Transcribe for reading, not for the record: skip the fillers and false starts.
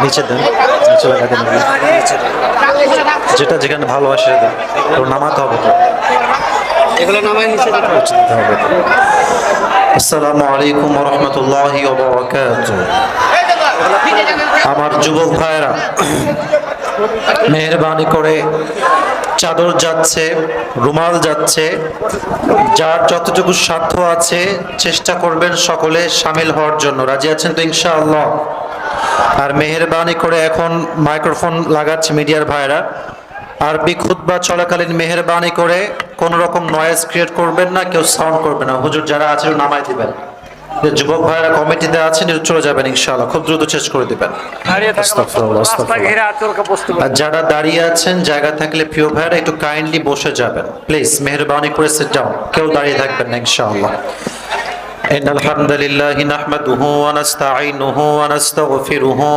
নিচে দেন, নিচে লাগা দেন, যেটা যেখানে ভালোবাসে দেন, তো নামাতে হবে তো, এগুলো নামায় নিচে দিতে হবে। দিতে হবে তো। আসসালামু আলাইকুম ওয়া রাহমাতুল্লাহি ওয়া বারাকাতুহু। আমার যুবক ভাইরা, মেহেরবানি করে চাদর যাচ্ছে, রুমাল যাচ্ছে, যার যতটুকু সাধ্য আছে চেষ্টা করবেন সকলে শামিল হওয়ার জন্য। রাজি আছেন তো ইনশাআল্লাহ? আর মেহেরবানি করে এখন মাইক্রোফোন লাগাচ্ছে মিডিয়ার ভাইরা, আরবি খুতবা চলাকালীন মেহেরবানি করে কোন রকম নয়েজ ক্রিয়েট করবেন না, কেউ সাউন্ড করবে না। হুজুর যারা আছে নামাই দিবেন, যে যুবক ভাইরা কমিটিতে আছেন চলে যাবেন ইনশাআল্লাহ, খুব দ্রুত শেষ করে দিবেন। আস্তাগফিরুল্লাহ, আস্তাগফিরুল্লাহ। আর যারা দাঁড়িয়ে আছেন জায়গা থাকলে প্রিয় ভাইরা একটু কাইন্ডলি বসে যাবেন প্লিজ, মেহেরবানি করে সিট ডাউন, কেউ দাঁড়িয়ে থাকবেন না ইনশাআল্লাহ। ইন্নাল হামদালিল্লাহি নাহমাদুহু ওয়া নাস্তাঈনুহু ওয়া নাস্তাগফিরুহু